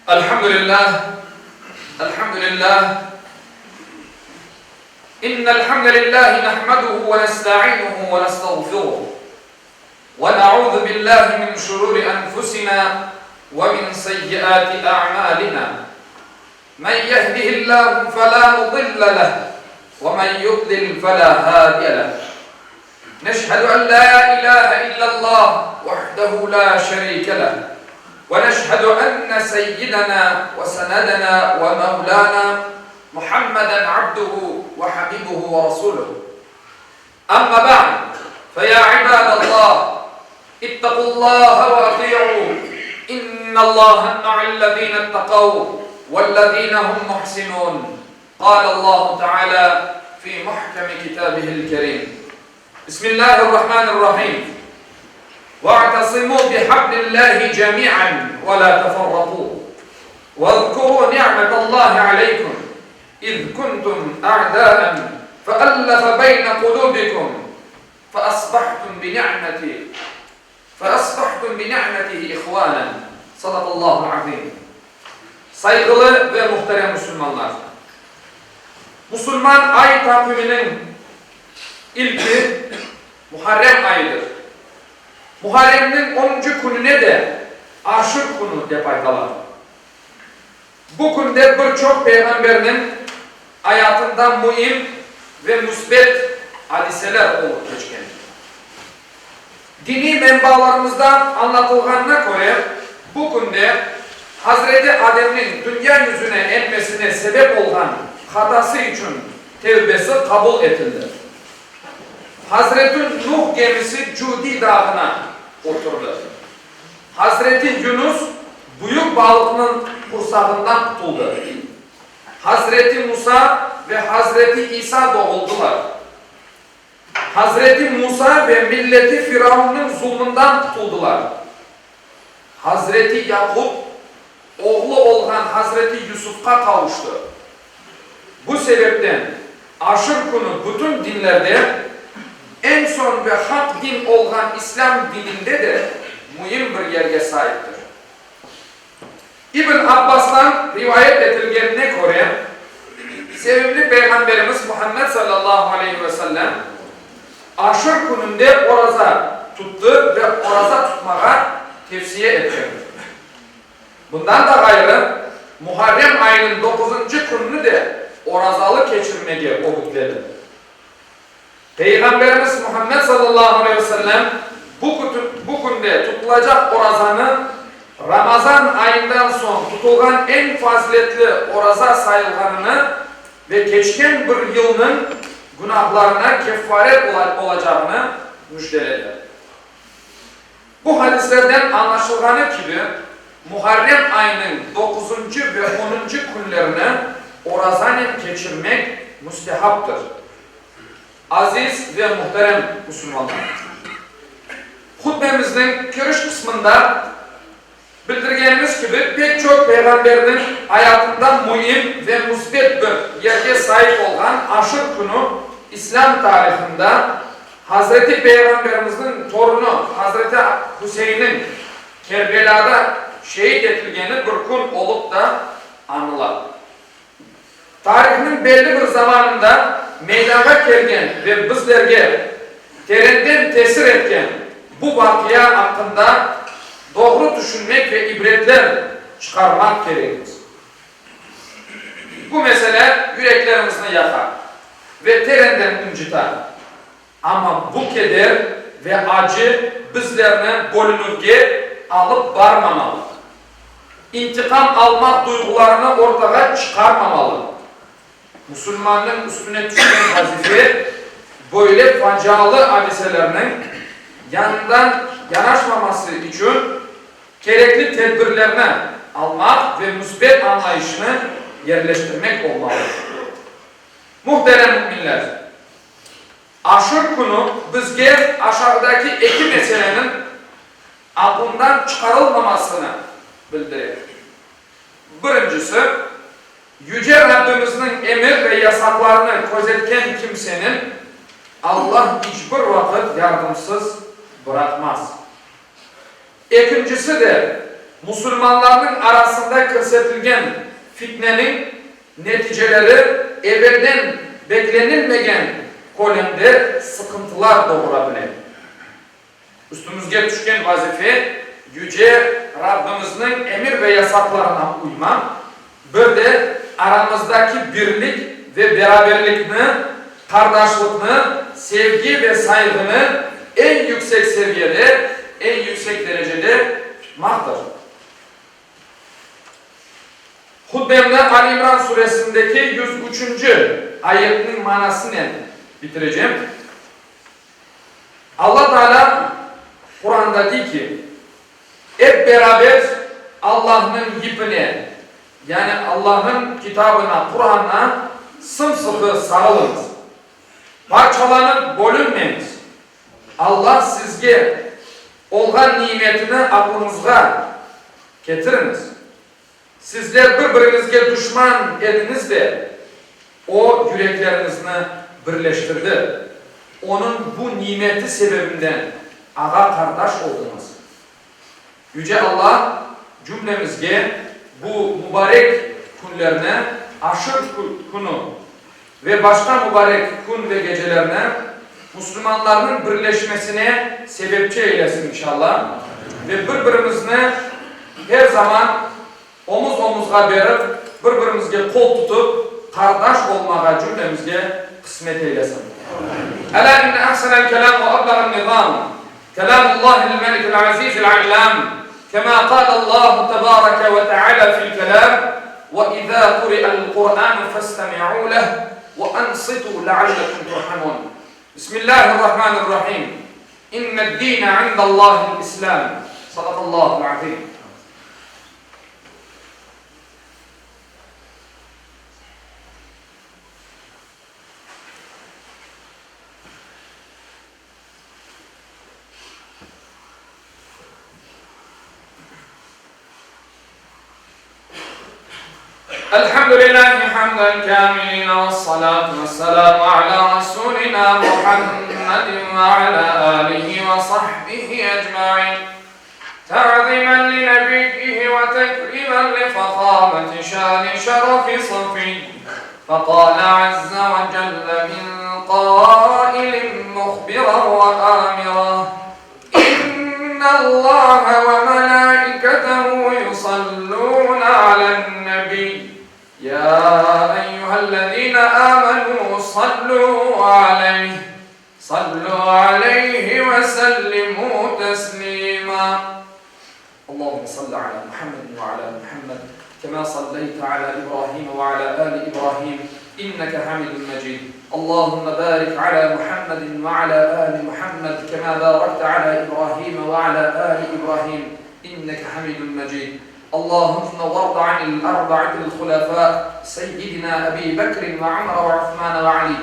Elhamdülillah. İnnel hamdelellahi nahmaduhu ve nesta'inuhu ve nestağfiruh. Ve na'udzu billahi min şururi enfusina ve min seyyiati a'malina. Men yehdihillahu fela mudille leh ve men yudlil fela hadiye leh. Neşhedü en la ilahe illallah vahdehu la şerike leh. ونشهد أن سيدنا وسندنا ومولانا محمدا عبده وحبيبه ورسوله أما بعد فيا عباد الله اتقوا الله وأطيعوا إن الله مع الذين اتقوا والذين هم محسنون قال الله تعالى في محكم كتابه الكريم بسم الله الرحمن الرحيم واعتصموا بحبل الله جميعا ولا تفرقوا واذكروا نعمة الله عليكم إذ كنتم أعداء فألف بين قلوبكم فأصبحتم بنعمته إخوانا صدق الله العظيم. Saygılı ve muhterem Müslümanlar, Müslüman ay takviminin ilki Muharrem ayıdır. Muharrem'in 10. gününe de Aşur günü depaydalar. Bu günde birçok peygamberinin hayatından mühim ve müsbet hadiseler olup geçken. Dini menbalarımızdan anlatılganına göre bu günde Hazreti Adem'in dünya yüzüne enmesine sebep olan hatası için tevbesi kabul edildi. Hazreti Nuh gemisi Cudi dağına oturdu. Hazreti Yunus büyük balıkların kursağından tutuldu. Hazreti Musa ve Hazreti İsa doğuldular. Hazreti Musa ve milleti Firavun'un zulmünden tutuldular. Hazreti Yakup oğlu olan Hazreti Yusuf'a kavuştu. Bu sebepten Aşur günü bütün dinlerde en son ve hak din olan İslam dininde de mühim bir yerge sahiptir. İbn Abbas'tan rivayet edilgenine göre sevimli Peygamberimiz Muhammed sallallahu aleyhi ve sellem Aşur gününde oraza tuttu ve oraza tutmaya tavsiye etti. Bundan da gayrı Muharrem ayının 9. gününü de orazalı geçirmeye öğütledi. Peygamberimiz Muhammed sallallahu aleyhi ve sellem bu günde tutulacak orazanı Ramazan ayından son tutulgan en faziletli oraza sayılganını ve geçken bir yılın günahlarına kefaret olacağını müjdeledi. Bu hadislerden anlaşılganı gibi Muharrem ayının 9. ve 10. günlerine orazanen geçirmek müstehaptır. Aziz ve muhterem Müslümanlar, hutbemizin giriş kısmında bildirgenimiz gibi pek çok peygamberin hayatından mühim ve müsbet bir yerge sahip olan Aşur günü İslam tarihinde Hazreti Peygamberimizin torunu Hazreti Hüseyin'in Kerbela'da şehit edilgeni bir gün olup da anılar. Tarihinin belli bir zamanında meydana gelgen ve bizlerge derinden tesir etken bu vakıya hakkında doğru düşünmek ve ibretler çıkarmak gerekir. Bu mesele yüreklerimizi yakar ve terenden incitar. Ama bu keder ve acı bizlerine boynuzge alıp varmamalı. İntikam almak duygularını ortaya çıkarmamalı. Müslümanın üstüne düşen vazife böyle facialı hadiselerinin yanından yanaşmaması için gerekli tedbirlerini almak ve müsbet anlayışını yerleştirmek olmalı. Muhterem müminler, Aşur günü bizge aşağıdaki iki meselenin aklından çıkarılmamasını bildirir. Birincisi, Yüce Rabbimizin emir ve yasaklarını gözetken kimsenin Allah hiçbir vakit yardımsız bırakmaz. İkincisi de Müslümanların arasında kırsetilgen fitnenin neticeleri evvelden beklenilmegen kolemde sıkıntılar doğurabilir. Üstümüzge düşken vazife yüce Rabbimizin emir ve yasaklarına uymak, böyle aramızdaki birlik ve beraberlikni, kardeşlikni, sevgi ve saygını en yüksek seviyede, en yüksek derecede tutmaktır. Hutbemde Ali İmran suresindeki 103. ayetin manasını bitireceğim. Allah Teala Kur'an'da diyor ki, hep beraber Allah'ın ipine, yani Allah'ın kitabına, Kur'an'a sımsıkı sarılınız. Parçalanıp bölünmeyiniz. Allah sizge olgan nimetini aklınızga getiriniz. Sizler birbirinizge düşman ediniz de o yüreklerinizni birleştirdi. Onun bu nimeti sebebinden ağa kardeş oldunuz. Yüce Allah cümlemizge bu mübarek günlerine, aşır günü ve başka mübarek gün ve gecelerine Müslümanların birleşmesine sebepçi eylesin inşallah. Ve birbirimizne her zaman omuz omuzga verip birbirimizge kol tutup kardeş olmağa cümlemizge kısmet eylesin. Ela inne ahsenel kelam ve ablagan nizam kelamullahil melikil azizil allam كما قال الله تبارك وتعالى في الكلام وإذا قرئ القرآن فاستمعوا له وأنصتوا لعلكم ترحمون بسم الله الرحمن الرحيم إن الدين عند الله الإسلام صدق الله العظيم. الحمد لله حمدا كاملين والصلاة والسلام على رسولنا محمد وعلى آله وصحبه أجمعين تعظيما لنبيه وتكريما لفخامة شان شرف صفي فقال عز وجل من قائل مخبرا وآمرا إن الله وملائكته يصلون على النبي يا أيها الذين آمنوا صلوا عليه وسلموا تسليما. اللهم صل على محمد وعلى محمد كما صليت على إبراهيم وعلى آل إبراهيم إنك حميد مجيد. اللهم بارك على محمد وعلى آل محمد كما باركت على إبراهيم وعلى آل إبراهيم إنك حميد مجيد. اللهم وارض عن الأربعة الخلفاء سيدنا أبي بكر وعمر وعثمان وعلي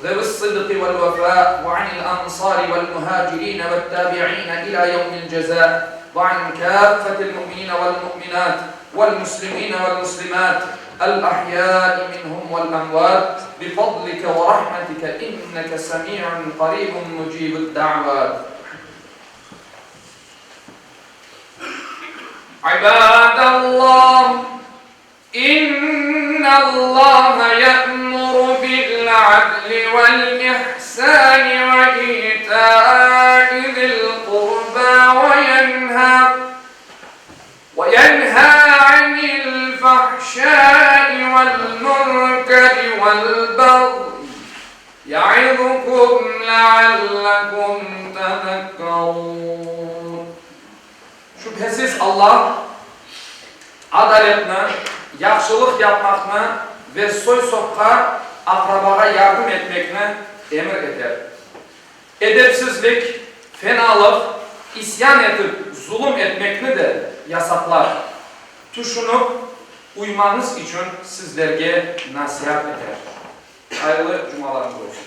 ذوي الصدق والوفاء وعن الأنصار والمهاجرين والتابعين إلى يوم الجزاء وعن كافة المؤمنين والمؤمنات والمسلمين والمسلمات الأحياء منهم والأموات بفضلك ورحمتك إنك سميع قريب مجيب الدعوات. عباد الله إن الله يأمر بالعدل والإحسان وإيتاء ذي القربى وينهى عن الفحشاء والمنكر والبغي يعظكم لعلكم تذكرون. Şüphesiz Allah adaletini, yaxşılık yapmakını ve soy sokka akrabaga yardım etmekini emir eder. Edepsizlik, fenalık, isyan edip zulüm etmekini de yasaklar. Tuşunup uymanız için sizlerge nasihat eder. Hayırlı cumalarınız olsun.